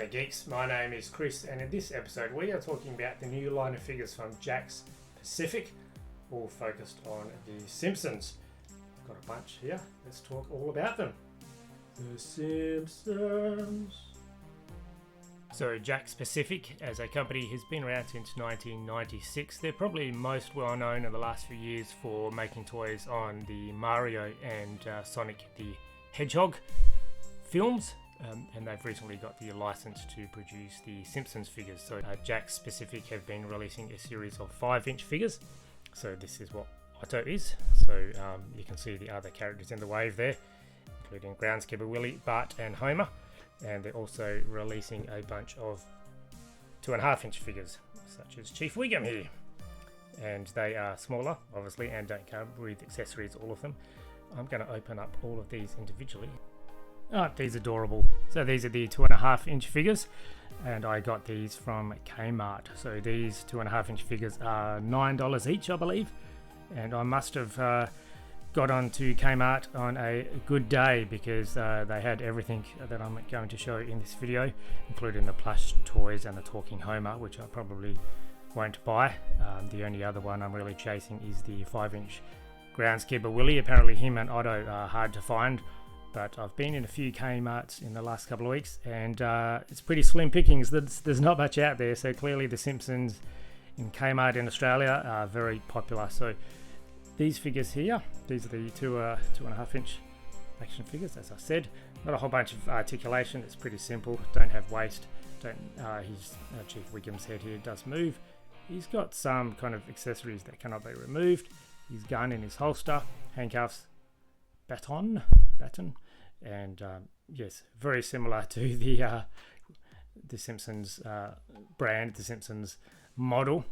G'day geeks, my name is Chris and in this episode we are talking about the new line of figures from Jakks Pacific, all focused on the Simpsons. I've got a bunch here, let's talk all about them. The Simpsons. So Jakks Pacific as a company has been around since 1996. They're probably most well known in the last few years for making toys on the Mario and Sonic the Hedgehog films. And they've recently got the license to produce the Simpsons figures. So Jakks Pacific have been releasing a series of 5-inch figures. So this is what Otto is. So you can see the other characters in the wave there, including Groundskeeper Willie, Bart and Homer. And they're also releasing a bunch of 2.5-inch figures, such as Chief Wiggum here. And they are smaller, obviously, and don't come with accessories, all of them. I'm going to open up all of these individually. Oh, these are adorable. So these are the 2.5-inch figures, and I got these from Kmart. So these 2.5-inch figures are $9 each, I believe. And I must have got onto Kmart on a good day because they had everything that I'm going to show in this video, including the plush toys and the talking Homer, which I probably won't buy. The only other one I'm really chasing is the 5-inch Groundskeeper Willie. Apparently him and Otto are hard to find. But I've been in a few Kmarts in the last couple of weeks and it's pretty slim pickings. There's not much out there, so clearly the Simpsons in Kmart in Australia are very popular. So these figures here, these are the 2.5-inch action figures, as I said. Not a whole bunch of articulation, it's pretty simple. Don't have waist. His Chief Wiggum's head here does move. He's got some kind of accessories that cannot be removed. His gun in his holster, handcuffs, baton, and yes, very similar to the Simpsons brand, the Simpsons model.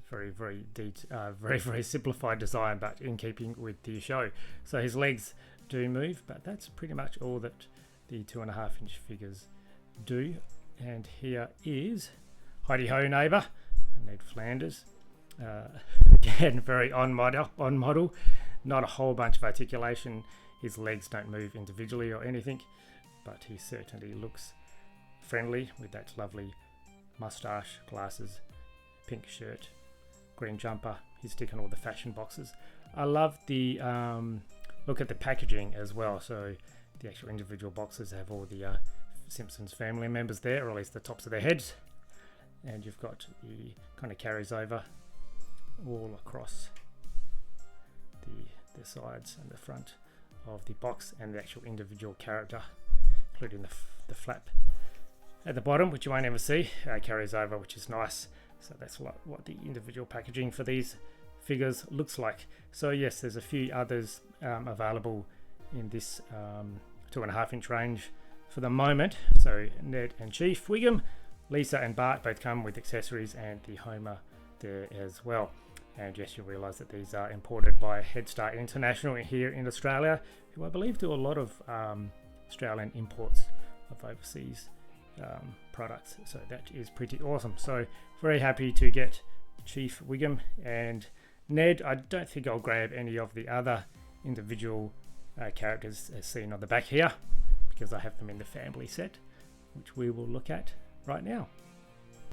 Very simplified design, but in keeping with the show. So his legs do move, but that's pretty much all that the 2.5-inch figures do. And here is Heidi Ho Neighbour, Ned Flanders. Again, very on model. Not a whole bunch of articulation. His legs don't move individually or anything, but he certainly looks friendly with that lovely moustache, glasses, pink shirt, green jumper. He's ticking all the fashion boxes. I love the look at the packaging as well. So the actual individual boxes have all the Simpsons family members there, or at least the tops of their heads. And you've got the kind of carries over all across the sides and the front of the box, and the actual individual character, including the flap at the bottom, which you won't ever see, carries over, which is nice. So that's what the individual packaging for these figures looks like. So yes, there's a few others available in this 2.5-inch range for the moment. So Ned and Chief Wiggum, Lisa and Bart both come with accessories, and the Homer there as well. And yes, you realise that these are imported by Head Start International here in Australia, who I believe do a lot of Australian imports of overseas products. So that is pretty awesome. So very happy to get Chief Wiggum and Ned. I don't think I'll grab any of the other individual characters as seen on the back here, because I have them in the family set, which we will look at right now.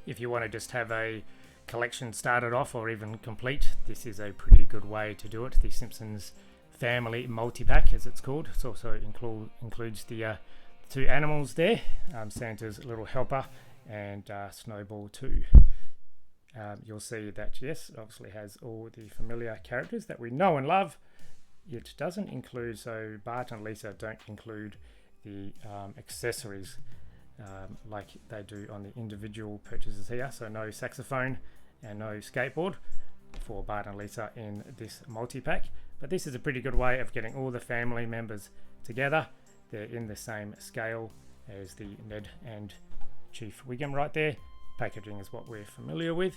If you want to just have a collection started off or even complete, this is a pretty good way to do it. The Simpsons family multi-pack, as it's called. It also includes the two animals there, Santa's little helper and Snowball too. You'll see that yes, obviously has all the familiar characters that we know and love. It doesn't include, so Bart and Lisa don't include the accessories like they do on the individual purchases here. So no saxophone and no skateboard for Bart and Lisa in this multi-pack. But this is a pretty good way of getting all the family members together. They're in the same scale as the Ned and Chief Wiggum right there. Packaging is what we're familiar with.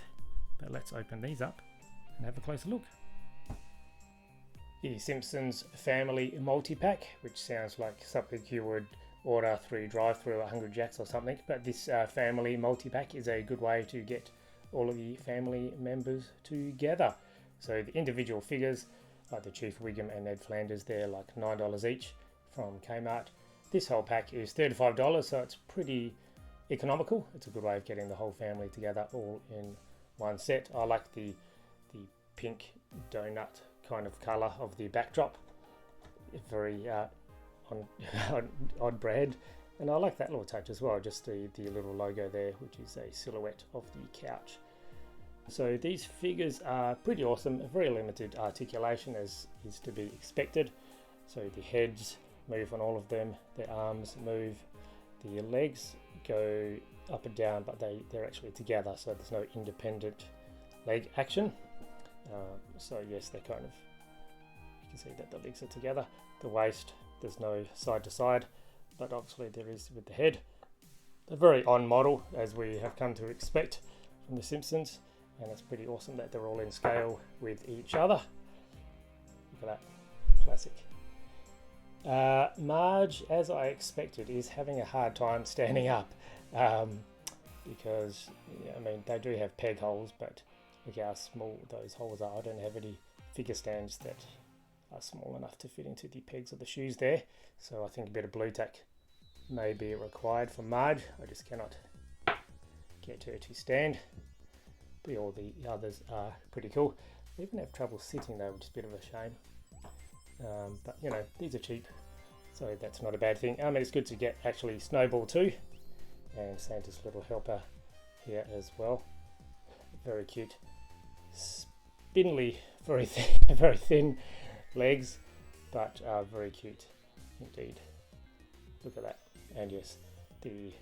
But let's open these up and have a closer look. The Simpsons family multi-pack, which sounds like something you would order through drive-through at Hungry Jack's or something, but this family multi-pack is a good way to get all of the family members together. So the individual figures, like the Chief Wiggum and Ned Flanders, they're like $9 each from Kmart. This whole pack is $35, so it's pretty economical. It's a good way of getting the whole family together all in one set. I like the pink donut kind of colour of the backdrop. Very on brand, and I like that little touch as well, just the little logo there, which is a silhouette of the couch. So these figures are pretty awesome, very limited articulation as is to be expected. So the heads move on all of them, their arms move, the legs go up and down, but they're actually together, so there's no independent leg action. So yes, they're kind of, you can see that the legs are together. The waist, there's no side to side, but obviously there is with the head. They're very on model, as we have come to expect from the Simpsons, and it's pretty awesome that they're all in scale with each other. Look at that, classic. Marge, as I expected, is having a hard time standing up because, I mean, they do have peg holes, but look how small those holes are. I don't have any figure stands that are small enough to fit into the pegs of the shoes there, so I think a bit of blue tack may be required for Marge. I just cannot get her to stand, but all the others are pretty cool. They even have trouble sitting though, which is a bit of a shame. But you know, these are cheap, so that's not a bad thing. I mean, it's good to get actually Snowball too, and Santa's little helper here as well. Very cute, spindly, very thin legs, but very cute indeed. Look at that. And yes, the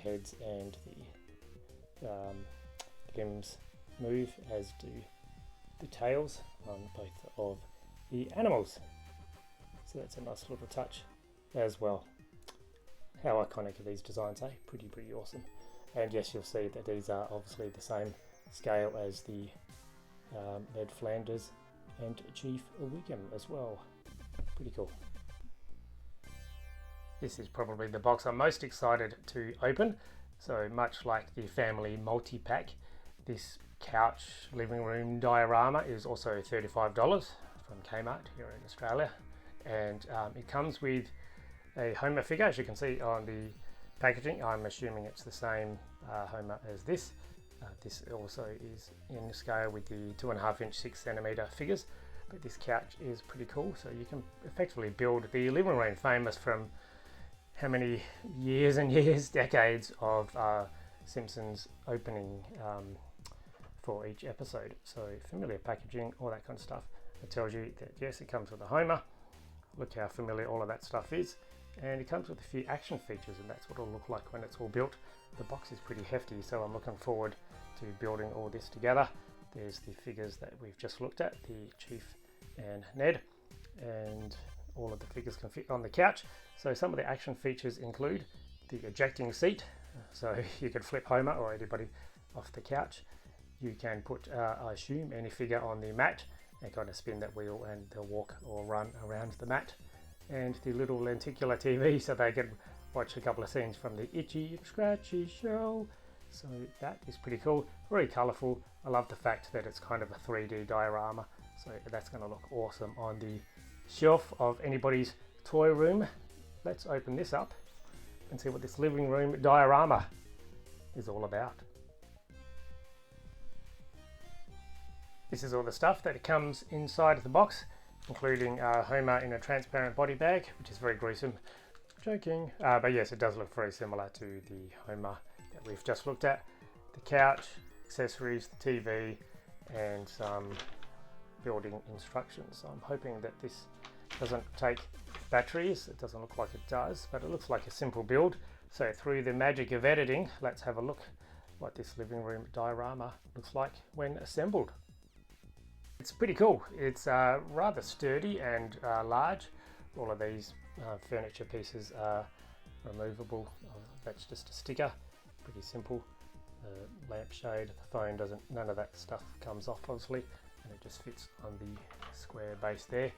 heads and the limbs move, as do the tails on both of the animals. So that's a nice little touch as well. How iconic are these designs, eh? Pretty awesome. And yes, you'll see that these are obviously the same scale as the Ned Flanders and Chief Wiggum as well. Pretty cool. This is probably the box I'm most excited to open. So much like the family multi-pack, this couch living room diorama is also $35 from Kmart here in Australia, and it comes with a Homer figure, as you can see on the packaging. I'm assuming it's the same Homer as this. This also is in scale with the 2.5-inch 6cm figures, but this couch is pretty cool. So you can effectively build the living room, famous from how many years and years, decades of Simpsons opening for each episode. So familiar packaging, all that kind of stuff. It tells you that yes, it comes with a Homer. Look how familiar all of that stuff is. And it comes with a few action features, and that's what it'll look like when it's all built. The box is pretty hefty, so I'm looking forward to building all this together. There's the figures that we've just looked at, the Chief and Ned, and all of the figures can fit on the couch. So some of the action features include the ejecting seat, so you can flip Homer or anybody off the couch. You can put, I assume, any figure on the mat and kind of spin that wheel, and they'll walk or run around the mat. And the little lenticular TV, so they can watch a couple of scenes from the Itchy and Scratchy show. So that is pretty cool, very colourful. I love the fact that it's kind of a 3D diorama, so that's going to look awesome on the shelf of anybody's toy room. Let's open this up and see what this living room diorama is all about. This is all the stuff that comes inside the box, including Homer in a transparent body bag, which is very gruesome. Joking. But yes, it does look very similar to the Homer that we've just looked at. The couch, accessories, the TV, and some building instructions. So I'm hoping that this doesn't take batteries. It doesn't look like it does, but it looks like a simple build. So through the magic of editing, let's have a look what this living room diorama looks like when assembled. It's pretty cool. It's rather sturdy and large. All of these furniture pieces are removable. That's just a sticker. Pretty simple. The lampshade, the phone doesn't, none of that stuff comes off obviously, and it just fits on the square base there.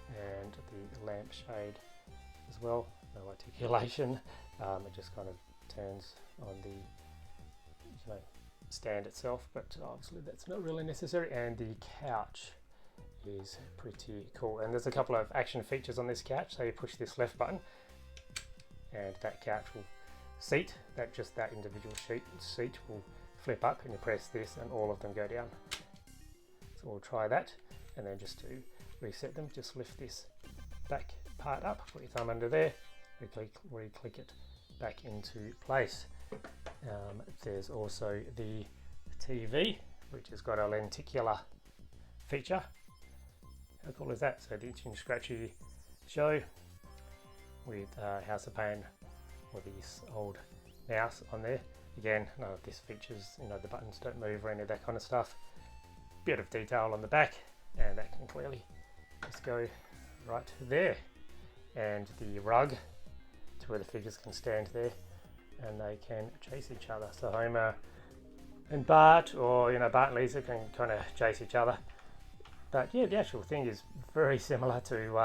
And the lampshade as well, no articulation. It just kind of turns on the stand itself, but obviously that's not really necessary. And the couch is pretty cool, and there's a couple of action features on this couch. So you push this left button and that couch will seat, that individual seat will flip up, and you press this and all of them go down. So we'll try that, and then just to reset them, just lift this back part up, put your thumb under there, re-click it back into place. There's also the TV, which has got a lenticular feature. How cool is that? So the itchy and scratchy show with House of Pain or this old mouse on there. Again, none of this features, the buttons don't move or any of that kind of stuff. Bit of detail on the back, and that can clearly just go right there. And the rug to where the figures can stand there and they can chase each other. So Homer and Bart, or Bart and Lisa can kind of chase each other. But yeah, the actual thing is very similar to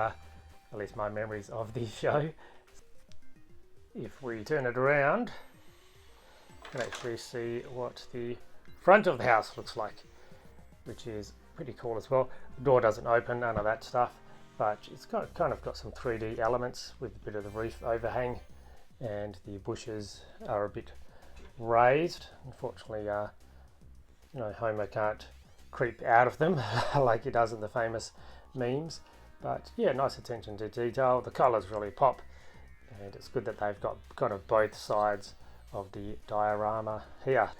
at least my memories of the show. If we turn it around, you can actually see what the front of the house looks like, which is pretty cool as well. The door doesn't open, none of that stuff, but it's kind of got some 3D elements with a bit of the roof overhang, and the bushes are a bit raised. Unfortunately, Homer can't creep out of them like he does in the famous memes. But yeah, nice attention to detail. The colours really pop, and it's good that they've got kind of both sides of the diorama here.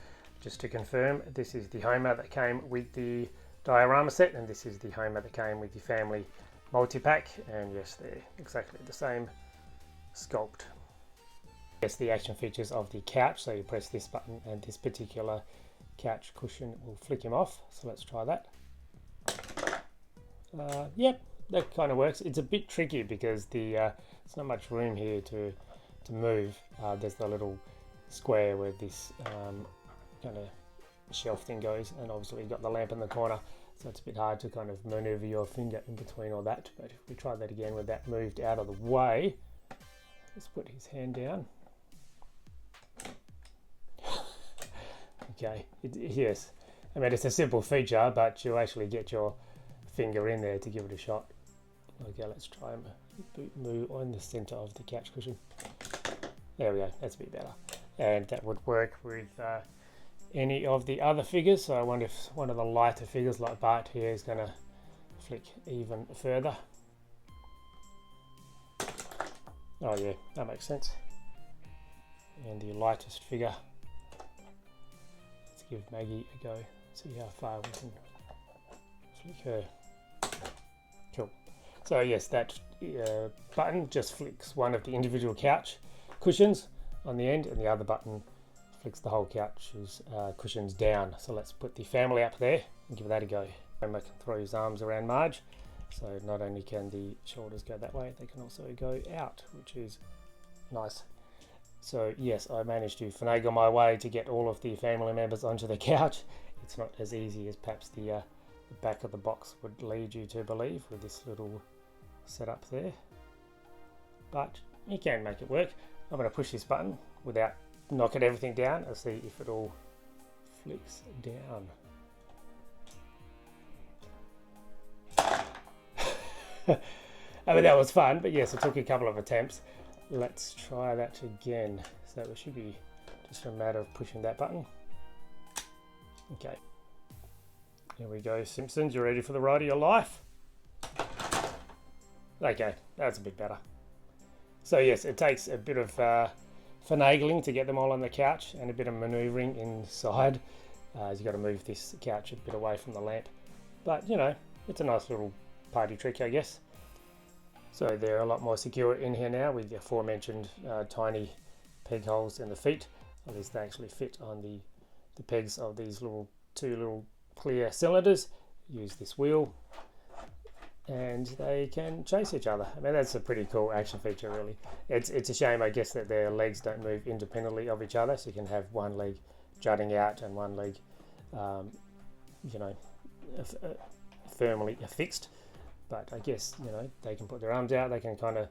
Just to confirm, this is the Homer that came with the diorama set, and this is the Homer that came with the family multi-pack, and yes, they're exactly the same sculpt. Yes, the action features of the couch, so you press this button and this particular couch cushion will flick him off. So let's try that. Yep, that kind of works. It's a bit tricky because there's not much room here to move. There's the little square where this kind of shelf thing goes, and obviously you've got the lamp in the corner, so it's a bit hard to kind of maneuver your finger in between all that. But if we try that again with that moved out of the way, let's put his hand down. Okay, yes, I mean it's a simple feature, but you actually get your finger in there to give it a shot. Okay, let's try and move on the center of the couch cushion. There we go, that's a bit better. And that would work with any of the other figures. So I wonder if one of the lighter figures like Bart here is going to flick even further. Oh yeah, that makes sense. And the lightest figure, let's give Maggie a go, see how far we can flick her. Cool. So yes, that button just flicks one of the individual couch cushions on the end, and the other button flicks the whole couch's cushions down. So let's put the family up there and give that a go. Homer can throw his arms around Marge, so not only can the shoulders go that way, they can also go out, which is nice. So yes, I managed to finagle my way to get all of the family members onto the couch. It's not as easy as perhaps the back of the box would lead you to believe with this little setup there, but you can make it work. I'm going to push this button without knocking everything down and see if it all flicks down. I mean, that was fun, but yes, it took a couple of attempts. Let's try that again. So it should be just a matter of pushing that button. Okay. Here we go, Simpsons, you ready for the ride of your life? Okay, that's a bit better. So yes, it takes a bit of finagling to get them all on the couch and a bit of manoeuvring inside. You've got to move this couch a bit away from the lamp. But, it's a nice little party trick, I guess. So they're a lot more secure in here now with the aforementioned tiny peg holes in the feet. At least they actually fit on the pegs of these two little clear cylinders. Use this wheel, and they can chase each other. I mean, that's a pretty cool action feature, really. It's a shame, I guess, that their legs don't move independently of each other, so you can have one leg jutting out and one leg, firmly affixed. But I guess, they can put their arms out, they can kind of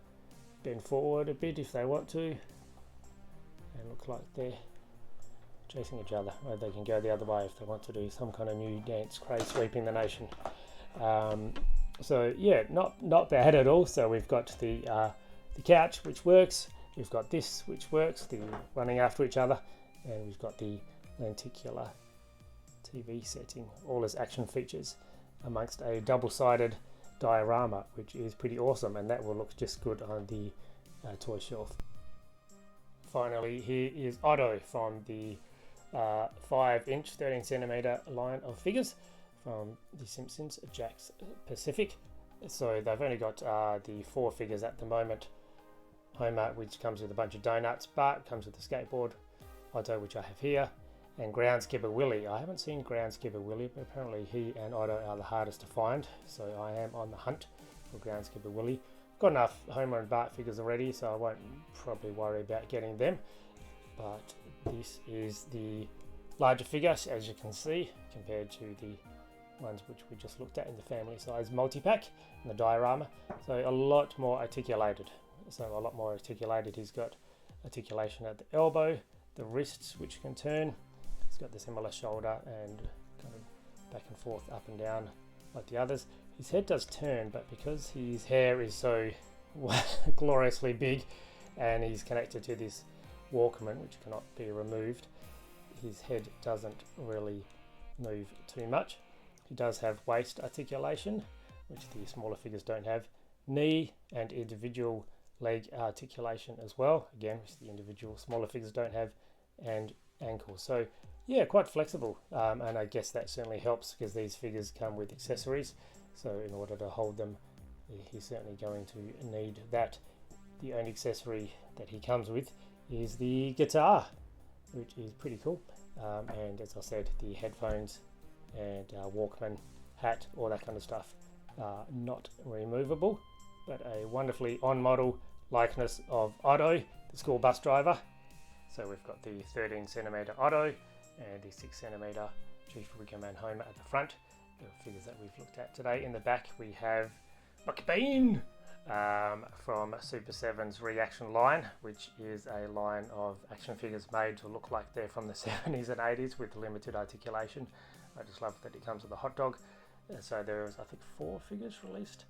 bend forward a bit if they want to, and look like they're chasing each other. Or they can go the other way if they want to do some kind of new dance craze sweeping the nation. So yeah, not bad at all. So we've got the couch, which works. we've got this which works, the running after each other, and we've got the lenticular TV setting, all as action features amongst a double-sided diorama, which is pretty awesome, and that will look just good on the toy shelf. Finally, here is Otto from the 5-inch 13cm line of figures from the Simpsons, Jakks Pacific. So they've only got the 4 figures at the moment. Homer, which comes with a bunch of donuts. Bart comes with a skateboard. Otto, which I have here. And Groundskeeper Willie. I haven't seen Groundskeeper Willie, but apparently he and Otto are the hardest to find. So I am on the hunt for Groundskeeper Willie. Got enough Homer and Bart figures already, so I won't probably worry about getting them. But this is the larger figure, as you can see, compared to the ones which we just looked at in the family size multi-pack in the diorama. So a lot more articulated. He's got articulation at the elbow, the wrists which can turn. He's got the similar shoulder and kind of back and forth, up and down like the others. His head does turn, but because his hair is so gloriously big and he's connected to this Walkman which cannot be removed, his head doesn't really move too much. He does have waist articulation, which the smaller figures don't have, knee and individual leg articulation as well, again which the individual smaller figures don't have, and ankle. So yeah, quite flexible, and I guess that certainly helps because these figures come with accessories, so in order to hold them he's certainly going to need that. The only accessory that he comes with is the guitar, which is pretty cool, and as I said, the headphones and Walkman, hat, all that kind of stuff are not removable, but a wonderfully on-model likeness of Otto, the school bus driver. So we've got the 13cm Otto and the 6cm Chief Wiggum and Homer at the front, the figures that we've looked at today. In the back we have Buckbean from Super 7's Reaction line, which is a line of action figures made to look like they're from the 70s and 80s with limited articulation. I just love that it comes with a hot dog. So there's, I think, 4 figures released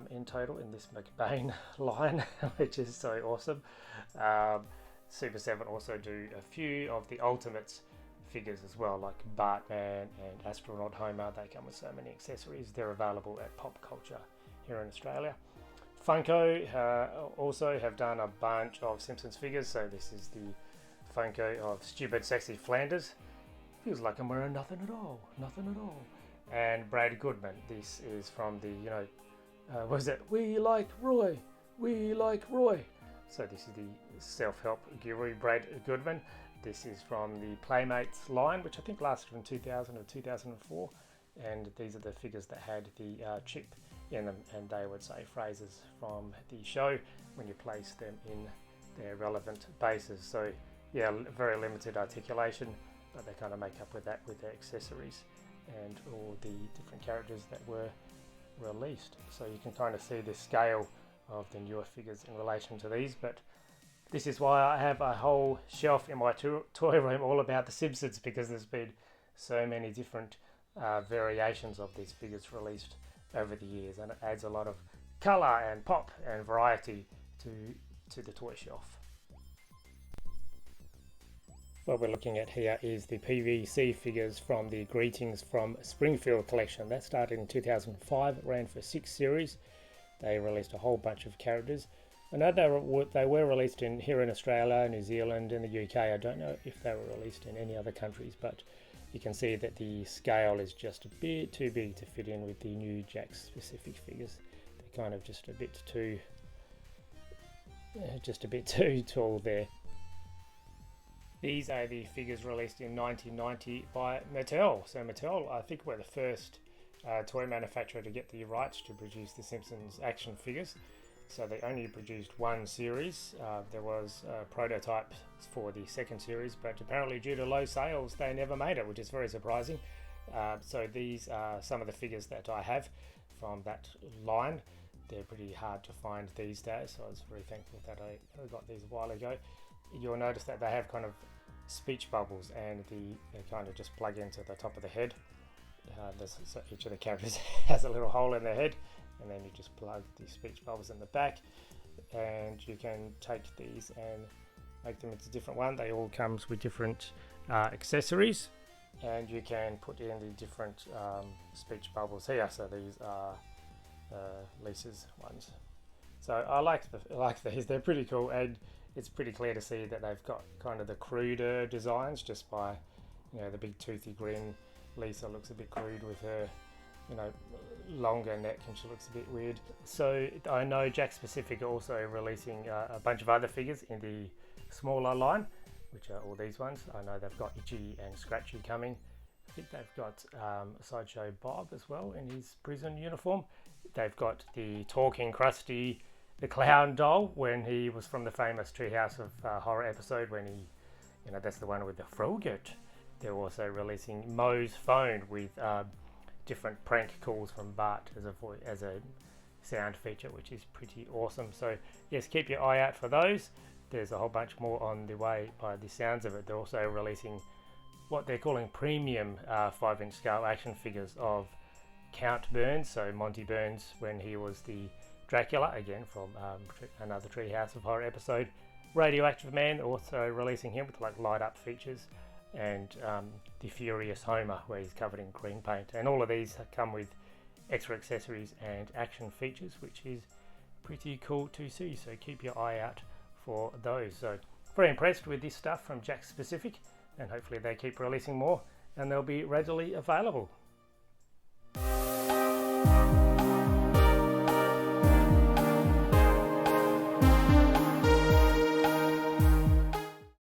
in total in this McBain line, which is so awesome. Super 7 also do a few of the Ultimates figures as well, like Bartman and Astronaut Homer. They come with so many accessories. They're available at Pop Culture here in Australia. Funko also have done a bunch of Simpsons figures. So this is the Funko of Stupid Sexy Flanders. Feels like I'm wearing nothing at all. And Brad Goodman. This is from the, what is it? We like Roy. So this is the self-help guru Brad Goodman. This is from the Playmates line, which I think lasted from 2000 or 2004. And these are the figures that had the chip in them, and they would say phrases from the show when you place them in their relevant bases. So yeah, very limited articulation, but they kind of make up with that with their accessories and all the different characters that were released. So you can kind of see the scale of the newer figures in relation to these, but this is why I have a whole shelf in my toy room all about the Simpsons, because there's been so many different variations of these figures released over the years, and it adds a lot of colour and pop and variety to the toy shelf. What we're looking at here is the PVC figures from the Greetings from Springfield collection. That started in 2005, ran for 6 series. They released a whole bunch of characters. I know they were released here in Australia, New Zealand, and the UK. I don't know if they were released in any other countries, but you can see that the scale is just a bit too big to fit in with the new Jakks Pacific figures. They're kind of just a bit too tall there. These are the figures released in 1990 by Mattel. So Mattel, I think, were the first toy manufacturer to get the rights to produce the Simpsons action figures. So they only produced 1 series. There was a prototype for the 2nd series, but apparently due to low sales, they never made it, which is very surprising. So these are some of the figures that I have from that line. They're pretty hard to find these days, so I was very thankful that I got these a while ago. You'll notice that they have kind of speech bubbles, and they kind of just plug into the top of the head. So each of the characters has a little hole in their head, and then you just plug the speech bubbles in the back. and you can take these and make them into a different one. They all comes with different accessories, and you can put in the different speech bubbles here. So these are Lisa's ones. So I like these. They're pretty cool, and it's pretty clear to see that they've got kind of the cruder designs just by, you know, the big toothy grin. Lisa looks a bit crude with her, you know, longer neck, and she looks a bit weird. So I know Jakks Pacific are also releasing a bunch of other figures in the smaller line, which are all these ones. I know they've got Itchy and Scratchy coming. I think they've got Sideshow Bob as well in his prison uniform. They've got the talking Krusty the Clown doll when he was from the famous Treehouse of Horror episode, when he, you know, that's the one with the Frogut. They're also releasing Moe's phone with different prank calls from Bart as a sound feature, which is pretty awesome. So yes, keep your eye out for those. There's a whole bunch more on the way by the sounds of it. They're also releasing what they're calling premium 5-inch scale action figures of Count Burns, so Monty Burns when he was the Dracula, again from another Treehouse of Horror episode. Radioactive Man, also releasing him with like light up features, and the Furious Homer where he's covered in green paint. And all of these come with extra accessories and action features, which is pretty cool to see. So keep your eye out for those. So very impressed with this stuff from Jakks Pacific, and hopefully they keep releasing more and they'll be readily available.